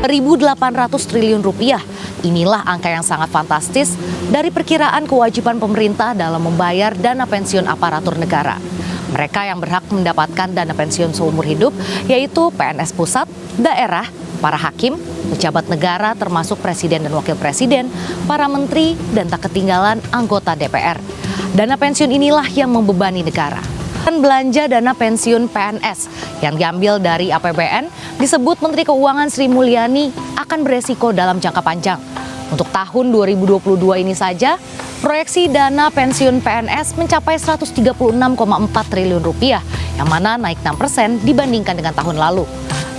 1.800 triliun rupiah. Inilah angka yang sangat fantastis dari perkiraan kewajiban pemerintah dalam membayar dana pensiun aparatur negara. Mereka yang berhak mendapatkan dana pensiun seumur hidup yaitu PNS pusat, daerah, para hakim, pejabat negara termasuk presiden dan wakil presiden, para menteri, dan tak ketinggalan anggota DPR. Dana pensiun inilah yang membebani negara. Dan belanja dana pensiun PNS yang diambil dari APBN disebut Menteri Keuangan Sri Mulyani akan beresiko dalam jangka panjang. Untuk tahun 2022 ini saja, proyeksi dana pensiun PNS mencapai 136,4 triliun rupiah, yang mana naik 6% dibandingkan dengan tahun lalu.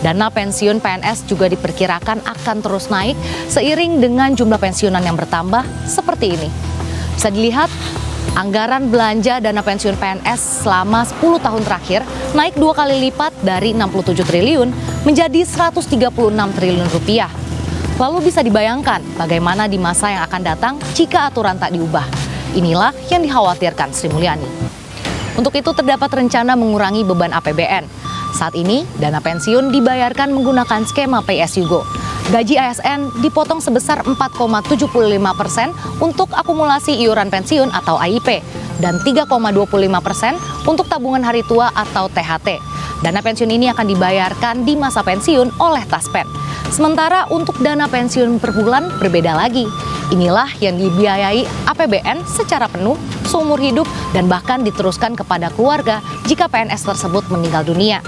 Dana pensiun PNS juga diperkirakan akan terus naik seiring dengan jumlah pensiunan yang bertambah seperti ini. Bisa dilihat, anggaran belanja dana pensiun PNS selama 10 tahun terakhir naik 2 kali lipat dari 67 triliun menjadi 136 triliun rupiah. Lalu bisa dibayangkan bagaimana di masa yang akan datang jika aturan tak diubah. Inilah yang dikhawatirkan Sri Mulyani. Untuk itu terdapat rencana mengurangi beban APBN. Saat ini, dana pensiun dibayarkan menggunakan skema Pay As You Go. Gaji ASN dipotong sebesar 4,75% untuk akumulasi iuran pensiun atau AIP dan 3,25% untuk tabungan hari tua atau THT. Dana pensiun ini akan dibayarkan di masa pensiun oleh Taspen. Sementara untuk dana pensiun per bulan berbeda lagi. Inilah yang dibiayai APBN secara penuh, seumur hidup, dan bahkan diteruskan kepada keluarga jika PNS tersebut meninggal dunia.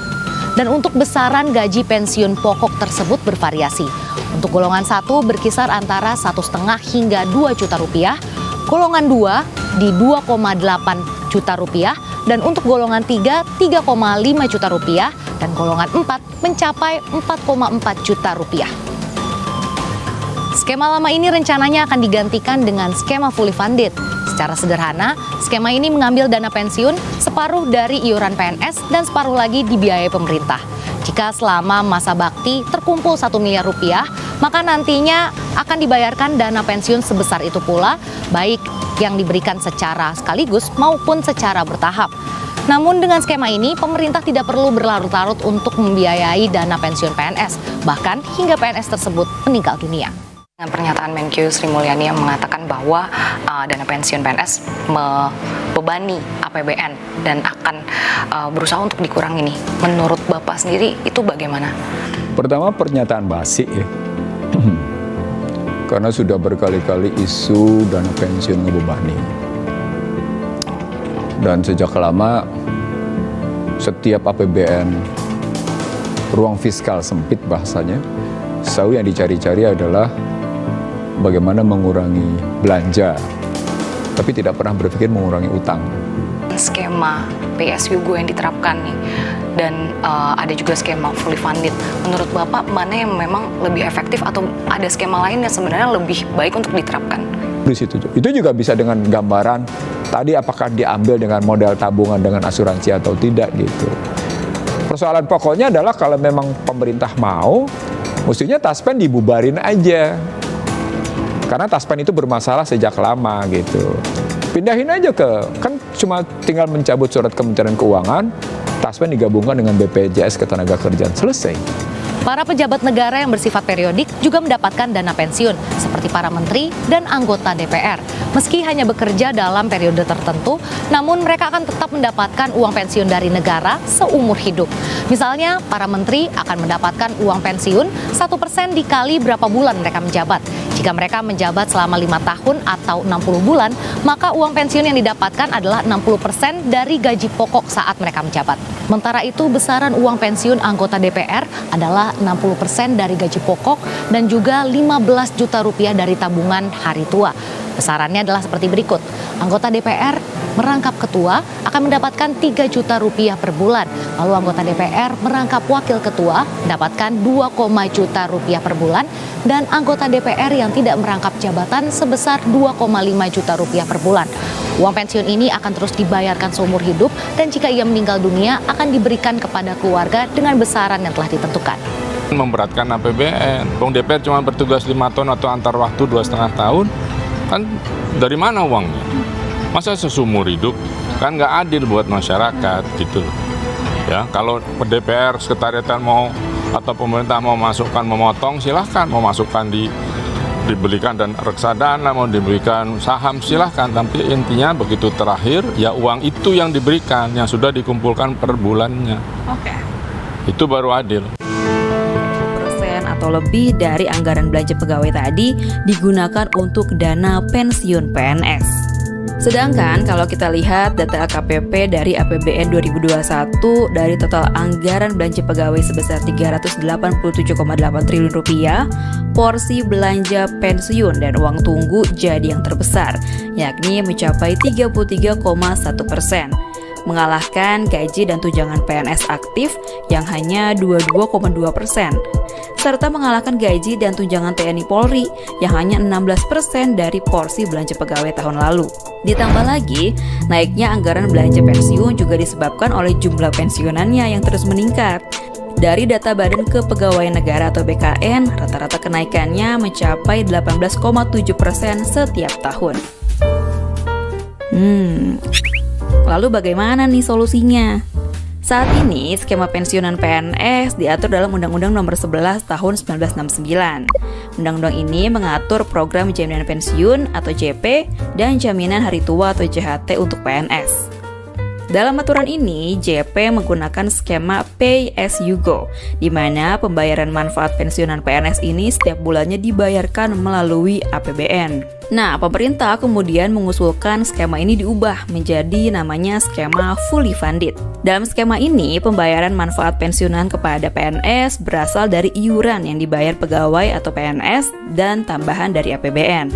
Dan untuk besaran gaji pensiun pokok tersebut bervariasi. Untuk golongan 1 berkisar antara 1,5 hingga 2 juta rupiah, golongan 2 di 2,8 juta rupiah, dan untuk golongan 3, 3,5 juta rupiah, dan golongan 4 mencapai 4,4 juta rupiah. Skema lama ini rencananya akan digantikan dengan skema fully funded. Secara sederhana, skema ini mengambil dana pensiun separuh dari iuran PNS dan separuh lagi dibiayai pemerintah. Jika selama masa bakti terkumpul 1 miliar rupiah, maka nantinya akan dibayarkan dana pensiun sebesar itu pula, baik yang diberikan secara sekaligus maupun secara bertahap. Namun dengan skema ini, pemerintah tidak perlu berlarut-larut untuk membiayai dana pensiun PNS, bahkan hingga PNS tersebut meninggal dunia. Dengan pernyataan Menkyu Sri Mulyani yang mengatakan bahwa dana pensiun PNS membebani APBN dan akan berusaha untuk dikurangi nih. Menurut Bapak sendiri itu bagaimana? Pertama, pernyataan basi ya. Karena sudah berkali-kali isu dana pensiun ngebebani. Dan sejak lama setiap APBN ruang fiskal sempit bahasanya, selalu yang dicari-cari adalah bagaimana mengurangi belanja, tapi tidak pernah berpikir mengurangi utang. Skema Pay As You Go yang diterapkan nih, dan ada juga skema fully funded. Menurut Bapak, mana yang memang lebih efektif atau ada skema lain yang sebenarnya lebih baik untuk diterapkan? Di situ. Itu juga bisa dengan gambaran tadi apakah diambil dengan modal tabungan dengan asuransi atau tidak gitu. Persoalan pokoknya adalah kalau memang pemerintah mau, mestinya Taspen dibubarin aja. Karena Taspen itu bermasalah sejak lama gitu. Pindahin aja kan cuma tinggal mencabut surat Kementerian Keuangan, Taspen digabungkan dengan BPJS Ketenagakerjaan, selesai. Para pejabat negara yang bersifat periodik juga mendapatkan dana pensiun, seperti para menteri dan anggota DPR. Meski hanya bekerja dalam periode tertentu, namun mereka akan tetap mendapatkan uang pensiun dari negara seumur hidup. Misalnya, para menteri akan mendapatkan uang pensiun 1% dikali berapa bulan mereka menjabat. Jika mereka menjabat selama 5 tahun atau 60 bulan, maka uang pensiun yang didapatkan adalah 60% dari gaji pokok saat mereka menjabat. Sementara itu, besaran uang pensiun anggota DPR adalah 60% dari gaji pokok dan juga 15 juta rupiah dari tabungan hari tua. Besarannya adalah seperti berikut. Anggota DPR merangkap ketua akan mendapatkan 3 juta rupiah per bulan. Lalu anggota DPR merangkap wakil ketua mendapatkan 2, juta rupiah per bulan. Dan anggota DPR yang tidak merangkap jabatan sebesar 2,5 juta rupiah per bulan. Uang pensiun ini akan terus dibayarkan seumur hidup dan jika ia meninggal dunia akan diberikan kepada keluarga dengan besaran yang telah ditentukan. Memberatkan APBN. DPR cuma bertugas 5 tahun atau antar waktu 2,5 tahun. Kan dari mana uangnya? Masa seumur hidup? Kan nggak adil buat masyarakat gitu loh. Ya, kalau DPR sekretariatan mau atau pemerintah mau masukkan memotong silahkan, mau masukkan dibelikan dan reksadana, mau diberikan saham silahkan, tapi intinya begitu terakhir ya uang itu yang diberikan yang sudah dikumpulkan per bulannya. Itu baru adil. Atau lebih dari anggaran belanja pegawai tadi digunakan untuk dana pensiun PNS. Sedangkan kalau kita lihat data LKPP dari APBN 2021 dari total anggaran belanja pegawai sebesar 387,8 triliun rupiah, porsi belanja pensiun dan uang tunggu jadi yang terbesar, yakni mencapai 33,1%. Mengalahkan gaji dan tunjangan PNS aktif yang hanya 22,2%, serta mengalahkan gaji dan tunjangan TNI Polri yang hanya 16% dari porsi belanja pegawai tahun lalu. Ditambah lagi, naiknya anggaran belanja pensiun juga disebabkan oleh jumlah pensiunannya yang terus meningkat. Dari data Badan Kepegawaian Negara atau BKN, rata-rata kenaikannya mencapai 18,7% setiap tahun. Lalu bagaimana nih solusinya? Saat ini, skema pensiunan PNS diatur dalam Undang-Undang Nomor 11 Tahun 1969. Undang-undang ini mengatur program jaminan pensiun atau JP dan jaminan hari tua atau JHT untuk PNS. Dalam aturan ini, JP menggunakan skema Pay As You Go, di mana pembayaran manfaat pensiunan PNS ini setiap bulannya dibayarkan melalui APBN. Nah, pemerintah kemudian mengusulkan skema ini diubah menjadi namanya skema fully funded. Dalam skema ini, pembayaran manfaat pensiunan kepada PNS berasal dari iuran yang dibayar pegawai atau PNS dan tambahan dari APBN.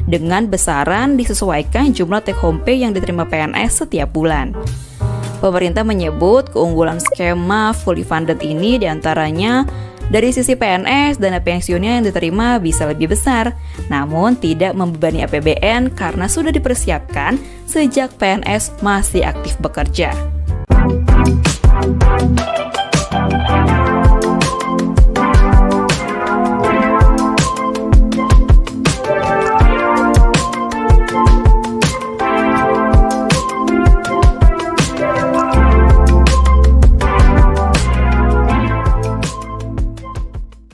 Dengan besaran disesuaikan jumlah take home pay yang diterima PNS setiap bulan. Pemerintah menyebut keunggulan skema fully funded ini diantaranya dari sisi PNS, dana pensiunnya yang diterima bisa lebih besar, namun tidak membebani APBN karena sudah dipersiapkan sejak PNS masih aktif bekerja.